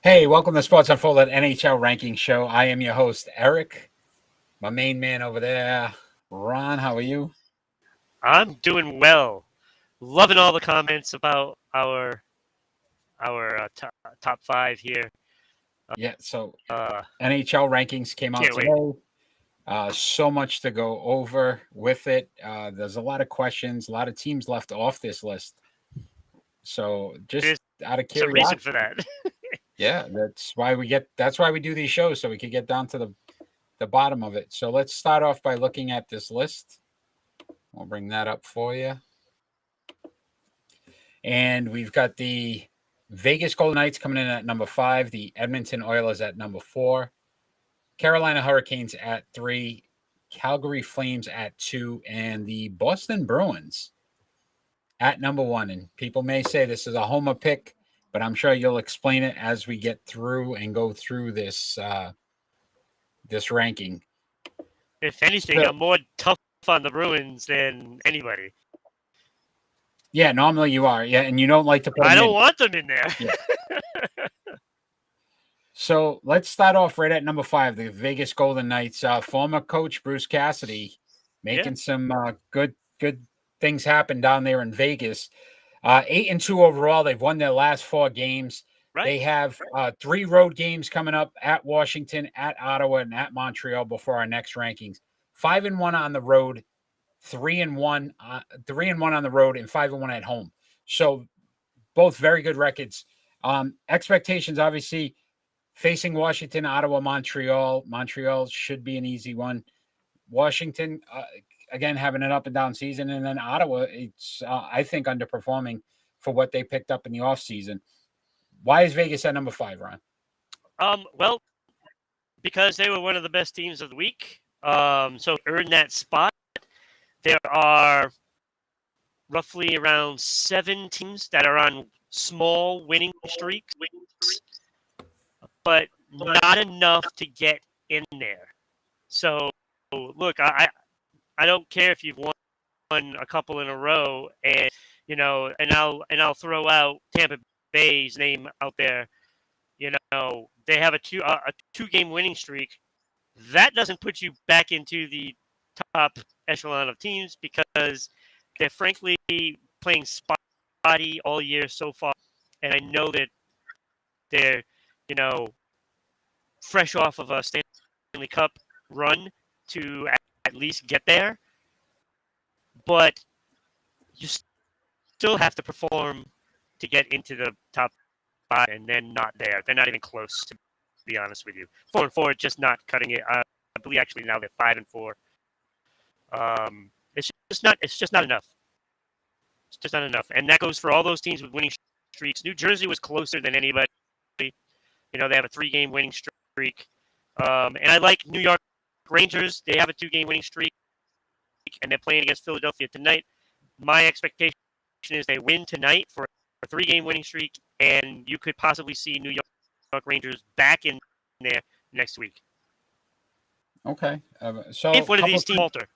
Hey, welcome to Sports Unfolded NHL Ranking Show. I am your host, Eric. My main man over there, Ron. How are you? I'm doing well. Loving all the comments about our top five here. Yeah, so Uh, NHL rankings came out can't wait. today. So much to go over with it. There's a lot of questions, a lot of teams left off this list. So just There's out of a reason curiosity, for that. yeah, that's why we do these shows so we could get down to the bottom of it. So let's start off by looking at this list. We'll bring that up for you. And we've got the Vegas Golden Knights coming in at number 5, the Edmonton Oilers at number 4, Carolina Hurricanes at 3, Calgary Flames at 2, and the Boston Bruins at number 1. And people may say this is a homer pick, but I'm sure you'll explain it as we get through and go through this ranking. If anything, So, I'm more tough on the Bruins than anybody. yeah, normally you are. Yeah, and you don't like to put them I don't in. want them in there. Yeah. So let's start off right at number 5, the Vegas Golden Knights. Former coach Bruce Cassidy making some good things happen down there in Vegas. 8-2 overall. They've won their last 4 games. Right. They have 3 road games coming up at Washington, at Ottawa, and at Montreal before our next rankings. 5-1 on the road, 3-1, 3-1 on the road, and 5-1 at home. So both very good records. Expectations, obviously. Facing Washington, Ottawa, Montreal. Montreal should be an easy one. Washington, again, having an up and down season. And then Ottawa, it's, I think, underperforming for what they picked up in the offseason. Why is Vegas at number 5, Ron? Well, because they were one of the best teams of the week. So earn that spot. There are roughly around 7 teams that are on small winning streaks, but not enough to get in there. So, look, I don't care if you've won a couple in a row, and I'll throw out Tampa Bay's name out there. They have a 2-game winning streak. That doesn't put you back into the top echelon of teams because they're frankly playing spotty all year so far, and I know that they're fresh off of a Stanley Cup run to at least get there, but you still have to perform to get into the top 5, and they're not there. They're not even close, to be honest with you. 4-4, just not cutting it. I believe actually now they're 5-4. It's just not enough. It's just not enough, and that goes for all those teams with winning streaks. New Jersey was closer than anybody. They have a 3-game winning streak. And I like New York Rangers. They have a 2-game winning streak, and they're playing against Philadelphia tonight. My expectation is they win tonight for a 3-game winning streak, and you could possibly see New York Rangers back in there next week. Okay. So if one of these teams falter.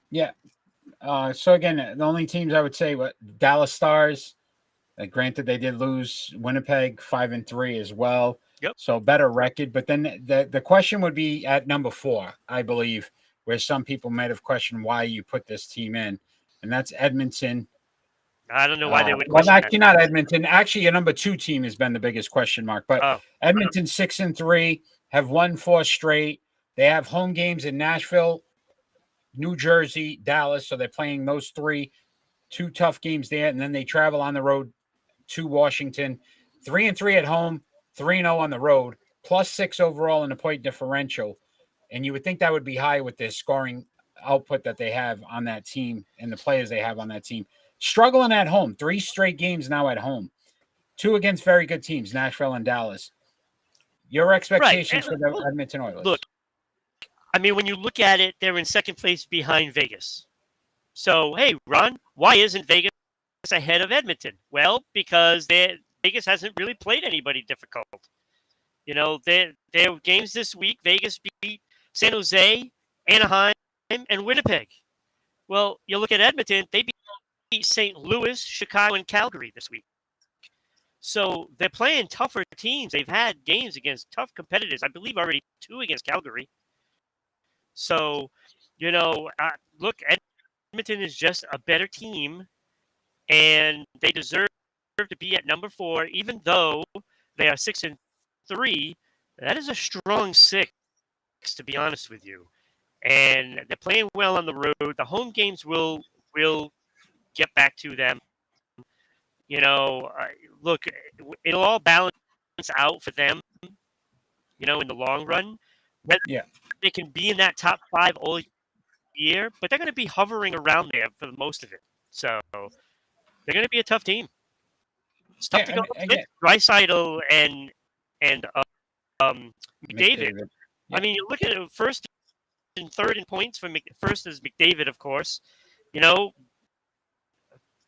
Yeah. So again, the only teams I would say, Dallas Stars. Granted, they did lose Winnipeg 5-3 as well. Yep. So better record. But then the question would be at number 4, I believe, where some people might have questioned why you put this team in, and that's Edmonton. I don't know why they would question that. Actually, not Edmonton. Actually, your number 2 team has been the biggest question mark. But Edmonton 6-3, have won 4 straight. They have home games in Nashville, New Jersey, Dallas. So they're playing those 2 tough games there, and then they travel on the road to Washington. 3-3 at home, 3-0 on the road, +6 overall in the point differential. And you would think that would be high with the scoring output that they have on that team and the players they have on that team. Struggling at home, 3 straight games now at home. 2 against very good teams, Nashville and Dallas. Your expectations for the Edmonton Oilers? Look, I mean, when you look at it, they're in second place behind Vegas. So, hey, Ron, why isn't Vegas ahead of Edmonton? Well, because Vegas hasn't really played anybody difficult. Their games this week, Vegas beat San Jose, Anaheim, and Winnipeg. Well, you look at Edmonton, they beat St. Louis, Chicago, and Calgary this week. So they're playing tougher teams. They've had games against tough competitors. I believe already 2 against Calgary. So, look, Edmonton is just a better team, and they deserve to be at number 4, even though they are 6-3. That is a strong 6, to be honest with you. And they're playing well on the road. The home games will get back to them. Look, it'll all balance out for them, in the long run. Whether they can be in that top 5 all year, but they're going to be hovering around there for the most of it. So they're going to be a tough team. It's tough to go with Draisaitl and McDavid. Yeah. I mean, you look at it, first and third in points for first is McDavid, of course.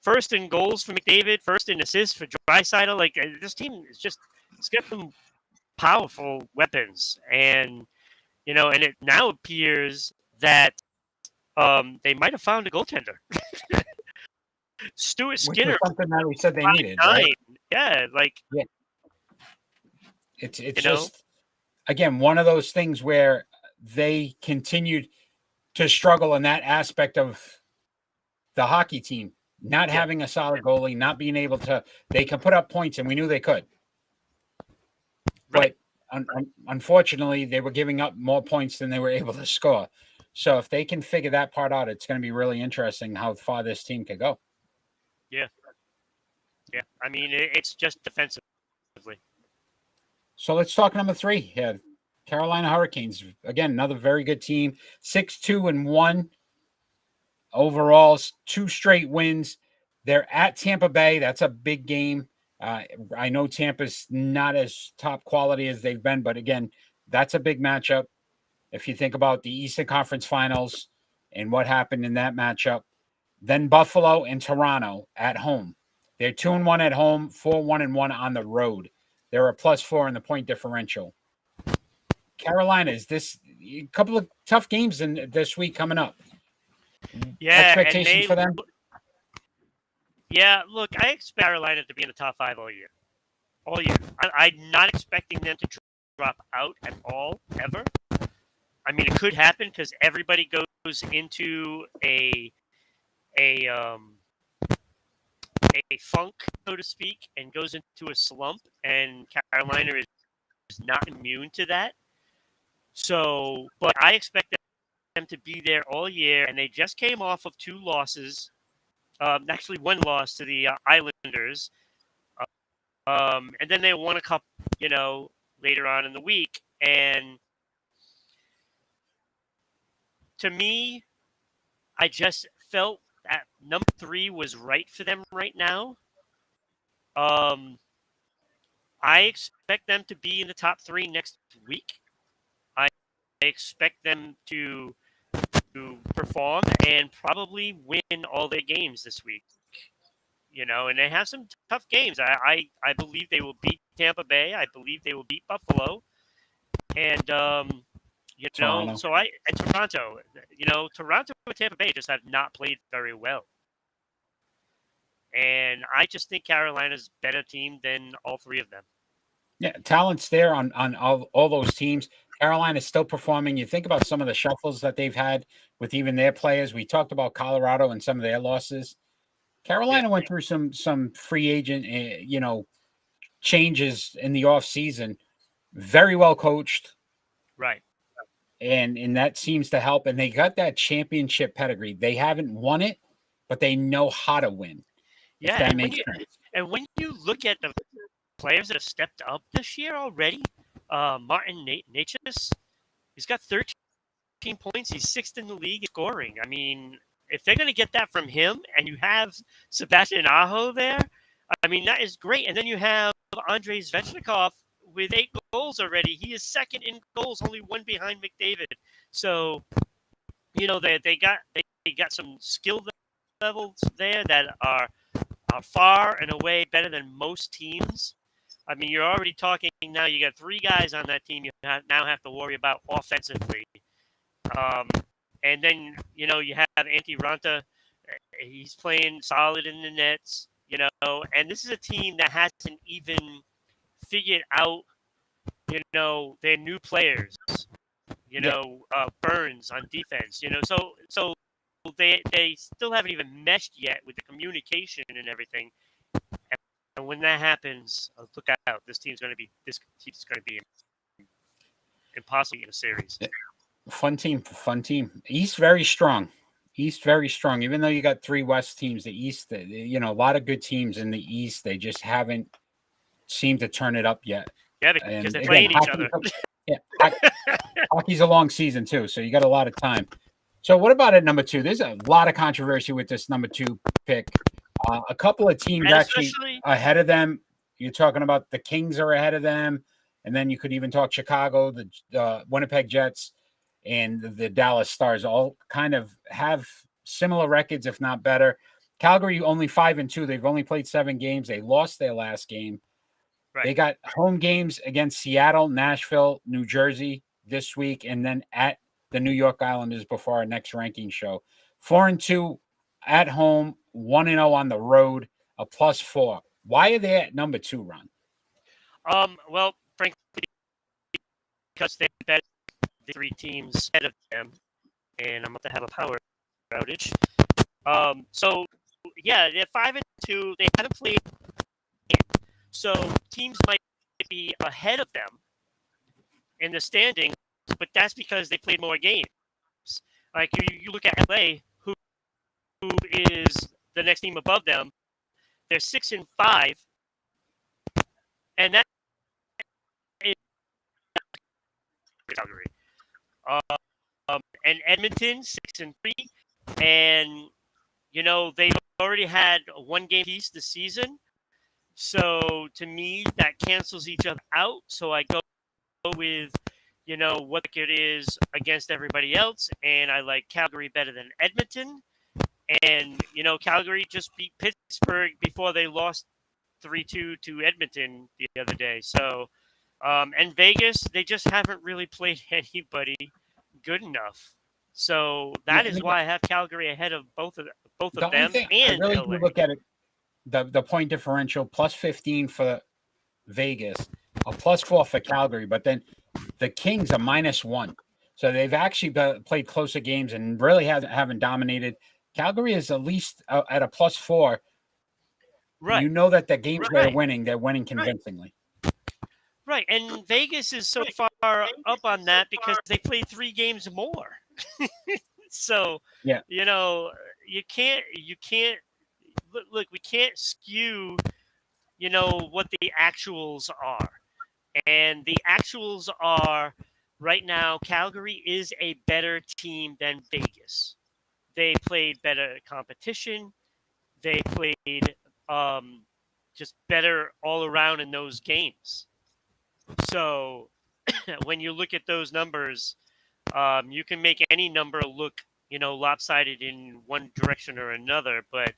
First in goals for McDavid, first in assists for Draisaitl. Like, this team is it's got some powerful weapons, and and it now appears that they might have found a goaltender. Stuart Skinner. Which was something that we said they needed, right? Yeah, It's just, again, one of those things where they continued to struggle in that aspect of the hockey team, not having a solid goalie, not being able to. They can put up points, and we knew they could. Right. But unfortunately, they were giving up more points than they were able to score. So if they can figure that part out, it's going to be really interesting how far this team can go. Yeah. Yeah. I mean, it's just defensively. So let's talk number 3. Yeah, Carolina Hurricanes. Again, another very good team. 6-2-1 overall, 2 straight wins. They're at Tampa Bay. That's a big game. I know Tampa's not as top quality as they've been, but again, that's a big matchup. If you think about the Eastern Conference Finals and what happened in that matchup, then Buffalo and Toronto at home. They're 2-1 at home, 4-1-1 on the road. They're a +4 in the point differential. Carolina, is this a couple of tough games in this week coming up? Yeah, expectations for them. Yeah, look, I expect Carolina to be in the top 5 all year. All year. I'm not expecting them to drop out at all, ever. I mean, it could happen because everybody goes into a funk, so to speak, and goes into a slump, and Carolina is not immune to that. So, but I expect them to be there all year, and they just came off of 2 losses. Actually, 1 loss to the Islanders, and then they won a couple, later on in the week. And to me, I just felt that number 3 was right for them right now. I expect them to be in the top 3 next week. I expect them to perform and probably win all their games this week. And they have some tough games. I believe they will beat Tampa Bay. I believe they will beat Buffalo. And Toronto. Toronto, Toronto and Tampa Bay just have not played very well. And I just think Carolina's a better team than all 3 of them. Yeah, talent's there on all those teams. Carolina's still performing. You think about some of the shuffles that they've had with even their players. We talked about Colorado and some of their losses. Carolina went through some free agent, changes in the offseason. Very well coached. Right. And that seems to help. And they got that championship pedigree. They haven't won it, but they know how to win. Yeah, if that makes sense. And when you look at the players that have stepped up this year already, Martin Necas, he's got 13 points. He's 6th in the league in scoring. I mean, if they're going to get that from him, and you have Sebastian Aho there, I mean, that is great. And then you have Andrei Svechnikov with 8 goals already. He is 2nd in goals, only 1 behind McDavid. So, they got some skill levels there that are far and away better than most teams. I mean, you're already talking now. You got 3 guys on that team you now have to worry about offensively. And then, you have Antti Ranta. He's playing solid in the nets. and this is a team that hasn't even figured out, their new players, Burns on defense, so they still haven't even meshed yet with the communication and everything. And when that happens, look out! This team's going to be impossible in a series. Fun team. East very strong. Even though you got 3 West teams, the East, a lot of good teams in the East. They just haven't seemed to turn it up yet. Yeah, because they're playing each other. Yeah, hockey's a long season too, so you got a lot of time. So what about at number 2? There's a lot of controversy with this number 2 pick. A couple of teams actually ahead of them. You're talking about the Kings are ahead of them, and then you could even talk Chicago, the Winnipeg Jets, and the Dallas Stars all kind of have similar records, if not better. Calgary only 5-2. They've only played 7 games. They lost their last game. Right. They got home games against Seattle, Nashville, New Jersey this week, and then at the New York Islanders before our next ranking show. 4-2 at home, 1-0 on the road, a +4. Why are they at number 2, Ron? Well, frankly, because they bet the 3 teams ahead of them, and I'm about to have a power outage. So yeah, they're 5-2. They haven't played. So teams might be ahead of them in the standings, but that's because they played more games. Like you look at LA, who is the next team above them. They're 6-5, and that is Calgary. And Edmonton 6-3, and they've already had a 1-game piece this season. So to me, that cancels each other out. So I go with, what it is against everybody else. And I like Calgary better than Edmonton. And, Calgary just beat Pittsburgh before they lost 3-2 to Edmonton the other day. So, and Vegas, they just haven't really played anybody good enough. So that is why I have Calgary ahead of both of them. And I really LA. do look at it. The point differential +15 for Vegas, a +4 for Calgary, but then the Kings are -1. So they've actually played closer games and really haven't dominated. Calgary is at least at a +4. Right. You know that the games they're winning convincingly. Right. And Vegas is so far up on that because they played 3 games more. So, yeah. You can't look, we can't skew, what the actuals are. And the actuals are right now, Calgary is a better team than Vegas. They played better competition. They played just better all around in those games. So when you look at those numbers, you can make any number look, lopsided in one direction or another. But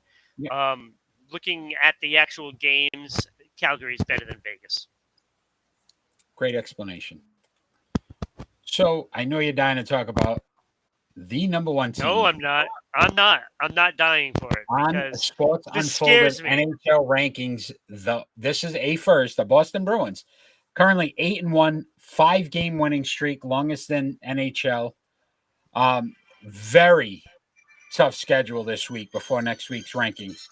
looking at the actual games, Calgary is better than Vegas. Great explanation. So I know you're dying to talk about the number 1 team. No, I'm not. I'm not dying for it. On Sports Unfolded NHL rankings, this is a first. The Boston Bruins, currently 8-1, 5-game winning streak, longest in NHL. Very tough schedule this week before next week's rankings.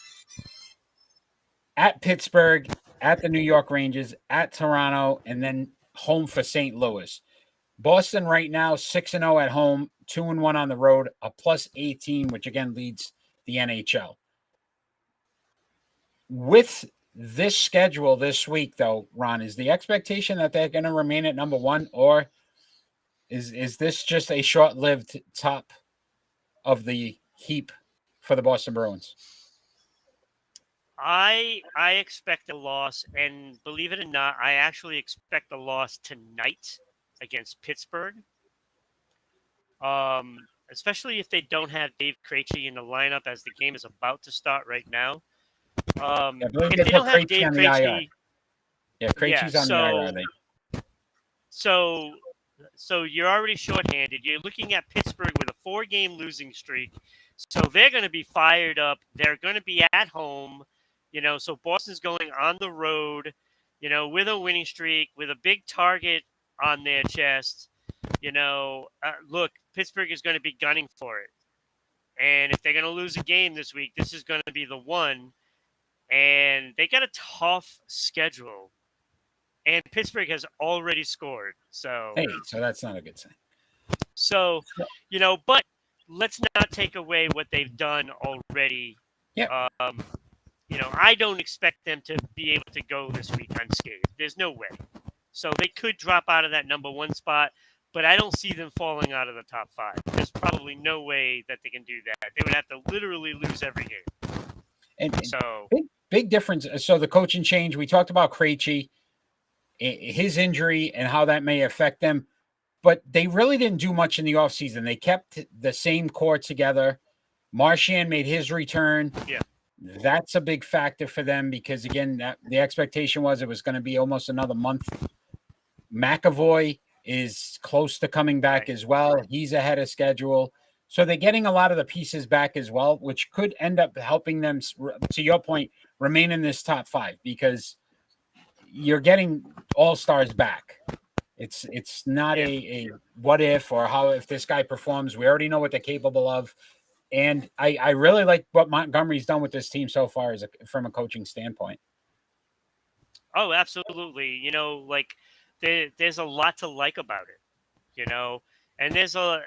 At Pittsburgh, at the New York Rangers, at Toronto, and then home for St. Louis. Boston right now 6-0 at home, 2-1 on the road, a +18, which again leads the NHL. With this schedule this week, though, Ron, is the expectation that they're going to remain at number 1, or is this just a short-lived top of the heap for the Boston Bruins? I expect a loss, and believe it or not, I actually expect a loss tonight against Pittsburgh. Especially if they don't have Dave Krejci in the lineup as the game is about to start right now. If they don't have Dave Krejci, Krejci's on the IR. So you're already shorthanded. You're looking at Pittsburgh with a 4-game losing streak. So they're going to be fired up. They're going to be at home. So Boston's going on the road, with a winning streak, with a big target on their chest. Look, Pittsburgh is going to be gunning for it. And if they're going to lose a game this week, this is going to be the one. And they got a tough schedule. And Pittsburgh has already scored. So that's not a good sign. So, but let's not take away what they've done already. Yeah. I don't expect them to be able to go this week unscathed. There's no way. So they could drop out of that number 1 spot, but I don't see them falling out of the top 5. There's probably no way that they can do that. They would have to literally lose every game. And so big difference. So the coaching change, we talked about Krejci, his injury and how that may affect them. But they really didn't do much in the offseason. They kept the same core together. Marchand made his return. Yeah. That's a big factor for them because, again, the expectation was it was going to be almost another month. McAvoy is close to coming back as well. He's ahead of schedule. So they're getting a lot of the pieces back as well, which could end up helping them, to your point, remain in this top 5 because you're getting all-stars back. It's not a what if or how if this guy performs. We already know what they're capable of. And I really like what Montgomery's done with this team so far from a coaching standpoint. Oh, absolutely. There's a lot to like about it, and there's a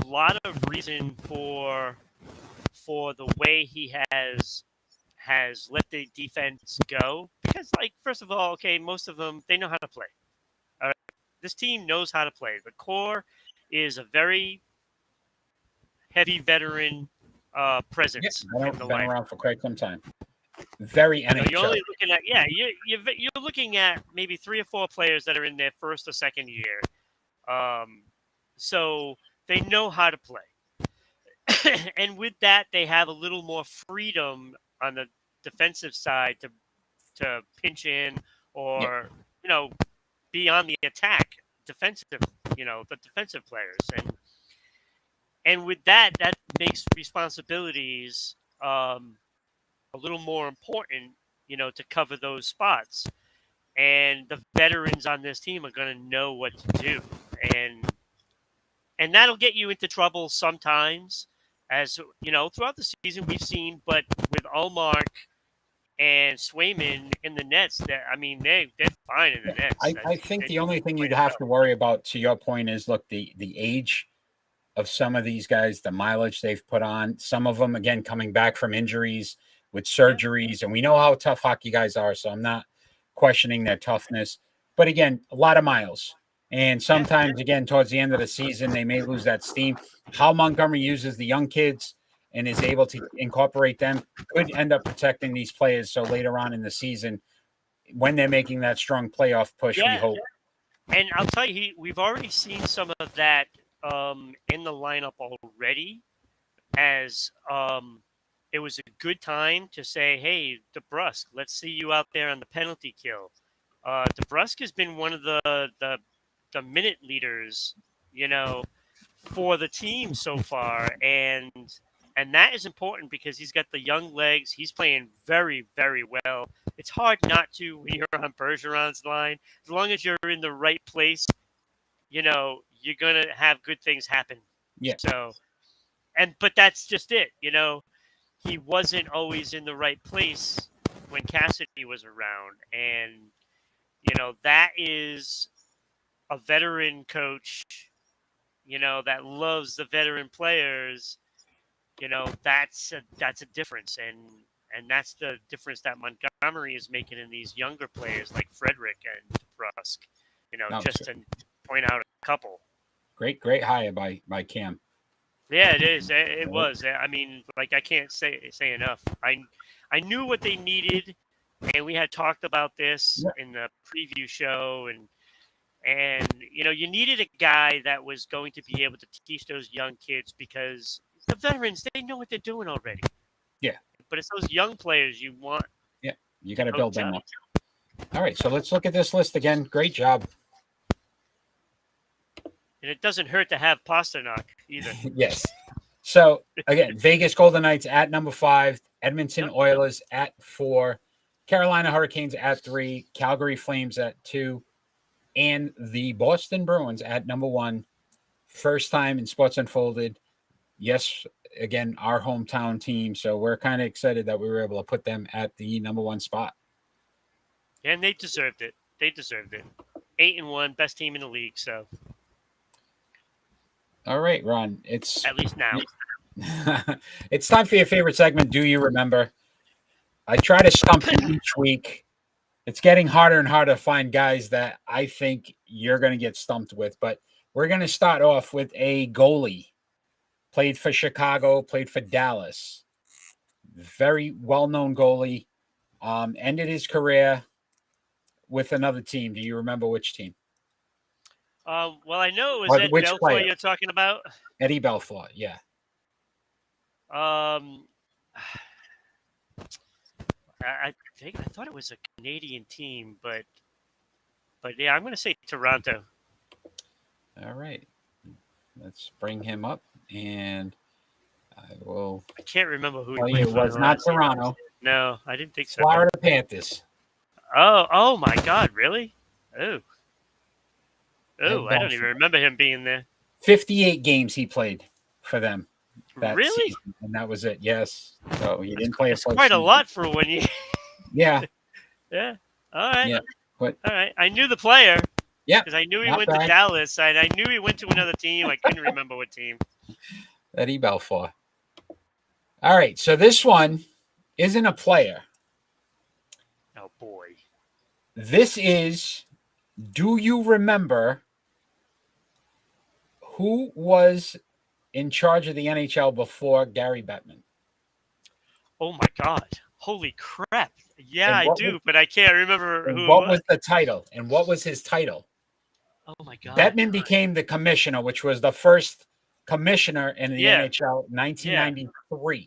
lot of reason for the way he has let the defense go because, first of all, okay, most of them, they know how to play. This team knows how to play. The core is a very heavy veteran presence. Yeah, been around for quite some time. Very NHL. You're only looking at you're looking at maybe 3 or 4 players that are in their first or second year. So they know how to play, and with that, they have a little more freedom on the defensive side to pinch in or be on the attack defensive, the defensive players. And with that makes responsibilities a little more important, to cover those spots. And the veterans on this team are going to know what to do. And that'll get you into trouble sometimes, as, throughout the season we've seen, but with Ullmark and Swayman in the nets, they're fine in the nets. I think the only thing you'd have to worry about, to your point, is look, the age of some of these guys, the mileage they've put on. Some of them, again, coming back from injuries with surgeries, and we know how tough hockey guys are, so I'm not questioning their toughness. But again, a lot of miles. And sometimes, again, towards the end of the season, they may lose that steam. How Montgomery uses the young kids and is able to incorporate them could end up protecting these players. So later on in the season, when they're making that strong playoff push, we hope. And I'll tell you, we've already seen some of that in the lineup already, as it was a good time to say, hey, DeBrusk, let's see you out there on the penalty kill. DeBrusk has been one of the minute leaders, for the team so far, and that is important because he's got the young legs. He's playing very, very well. It's hard not to when you're on Bergeron's line. As long as you're in the right place, you're going to have good things happen. Yeah. So, but that's just it. He wasn't always in the right place when Cassidy was around. And, that is a veteran coach, that loves the veteran players. That's a difference. And that's the difference that Montgomery is making in these younger players like Frederick and Brusk, to point out a couple. Great hire by Cam. Yeah, it is. It was. I mean, I can't say enough. I knew what they needed, and we had talked about this in the preview show, and you needed a guy that was going to be able to teach those young kids because the veterans, they know what they're doing already. Yeah. But it's those young players you want. Yeah, you got to build them up. All right, so let's look at this list again. Great job. And it doesn't hurt to have Pasternak either. Yes. So again, Vegas Golden Knights at number 5, Edmonton Oilers at 4, Carolina Hurricanes at 3, Calgary Flames at 2, and the Boston Bruins at number 1. First time in Sports Unfolded. Yes, again, our hometown team. So we're kind of excited that we were able to put them at the number 1 spot. And they deserved it. 8-1, best team in the league. So. All right, Ron. It's at least now. It's time for your favorite segment. Do you remember? I try to stump you each week. It's getting harder and harder to find guys that I think you're going to get stumped with. But we're going to start off with a goalie. Played for Chicago, played for Dallas. Very well-known goalie. Ended his career with another team. Do you remember which team? Well, I know it was Ed Belfour you're talking about. Eddie Belfour, yeah. I thought it was a Canadian team, but yeah, I'm going to say Toronto. All right, let's bring him up, and I can't remember who he played. It was not Toronto. No, I didn't think so. Florida Panthers. Oh my God! Really? Oh, I don't even remember him being there. 58 games he played for them. Really? Season, and that was it. Yes. So he didn't play. It's quite a lot for 1 year. Yeah. Yeah. All right. Yeah. But all right. I knew the player. Yeah. Because I knew he went to Dallas. And I knew he went to another team. I couldn't remember what team. Eddie Belfour. All right. So this one isn't a player. Oh boy. This is. Do you remember who was in charge of the NHL before Gary Bettman? Oh my God. Holy crap. Yeah, I do, but I can't remember who. What was the title? And what was his title? Oh my God. Bettman became the commissioner, which was the first commissioner in the NHL, 1993. Yeah.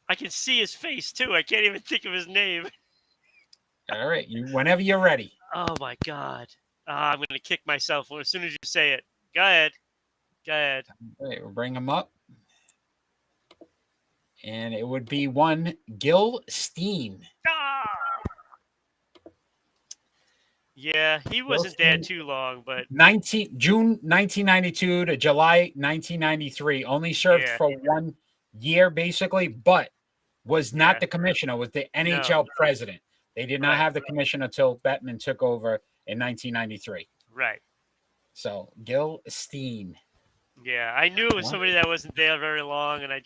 I can see his face too. I can't even think of his name. All right. Whenever you're ready. Oh my God. I'm going to kick myself as soon as you say it. Go ahead. All right, we'll bring him up. And it would be one Gil Steen. Ah! Yeah, he wasn't there too long, but June 1992 to July 1993. Only served for 1 year, basically, but was not the commissioner, was the NHL president. They did not have the commissioner until Bettman took over in 1993. Right. So, Gil Steen. Yeah, I knew it was somebody that wasn't there very long, and I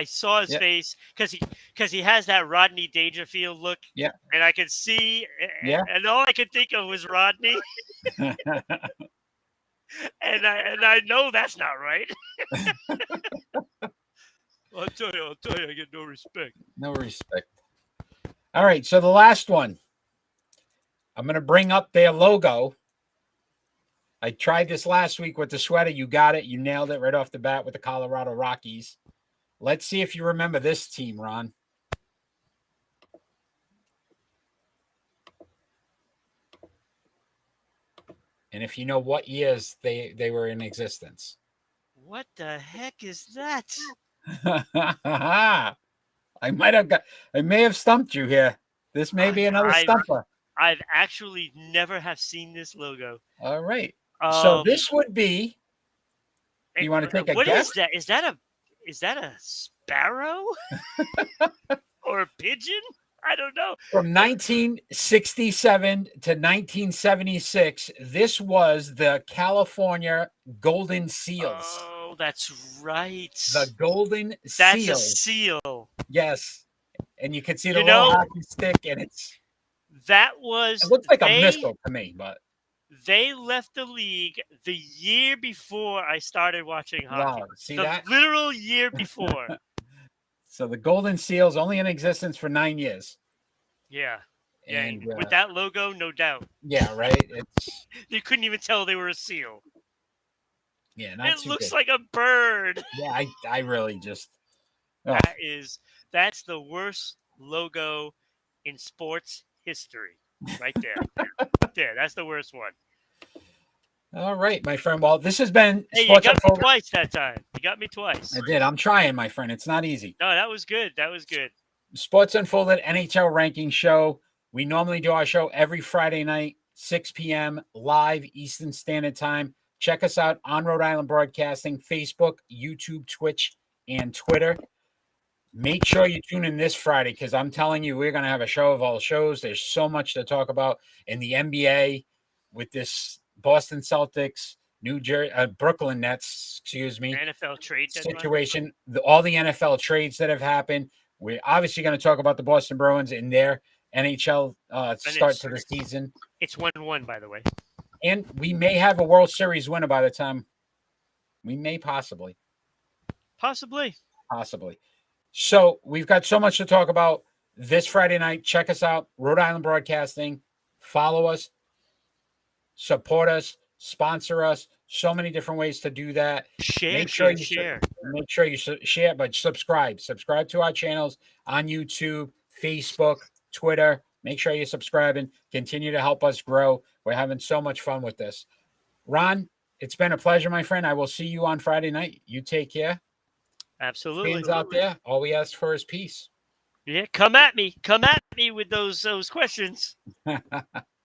saw his face because he has that Rodney Dangerfield look. Yeah, and I could see, and all I could think of was Rodney, and I know that's not right. I'll tell you, I get no respect. No respect. All right, so the last one, I'm going to bring up their logo. I tried this last week with the sweater. You got it. You nailed it right off the bat with the Colorado Rockies. Let's see if you remember this team, Ron. And if you know what years they were in existence. What the heck is that? I may have stumped you here. This may be another stumper. I've actually never have seen this logo. All right. So this would be. You want to take a guess? What is that? Is that a sparrow or a pigeon? I don't know. From 1967 to 1976, this was the California Golden Seals. Oh, that's right. The Golden Seals. That's a seal. Yes, and you can see the little hockey stick, and it looks like a missile to me, but. They left the league the year before I started watching hockey. Wow, see the that? Literal year before. So the Golden Seals only in existence for 9 years. Yeah. And with that logo, no doubt. Yeah, right. You couldn't even tell they were a seal. Yeah, not it looks like a bird. Yeah, I really just. Oh. That's the worst logo in sports history, right there. That's the worst one. All right, my friend. Well, this has been Hey, you Sports got me Unfolded. twice that time. You got me twice. I did. I'm trying, my friend. It's not easy. No, that was good. That was good. Sports Unfolded NHL ranking show. We normally do our show every Friday night, 6 p.m. live Eastern Standard Time. Check us out on Rhode Island Broadcasting, Facebook, YouTube, Twitch, and Twitter. Make sure you tune in this Friday because I'm telling you, we're going to have a show of all shows. There's so much to talk about in the NBA with this Boston Celtics, Brooklyn Nets, excuse me, NFL trade situation. All the NFL trades that have happened. We're obviously going to talk about the Boston Bruins in their NHL start to the season. It's 1-1, by the way. And we may have a World Series winner by the time. We may possibly. Possibly. So we've got so much to talk about this Friday night. Check us out, Rhode Island Broadcasting. Follow us, support us, sponsor us. So many different ways to do that. Share. Make sure you share, but subscribe. Subscribe to our channels on YouTube, Facebook, Twitter. Make sure you're subscribing. Continue to help us grow. We're having so much fun with this. Ron, it's been a pleasure, my friend. I will see you on Friday night. You take care. Absolutely. Fans out there, all we ask for is peace. Yeah, come at me. Come at me with those questions.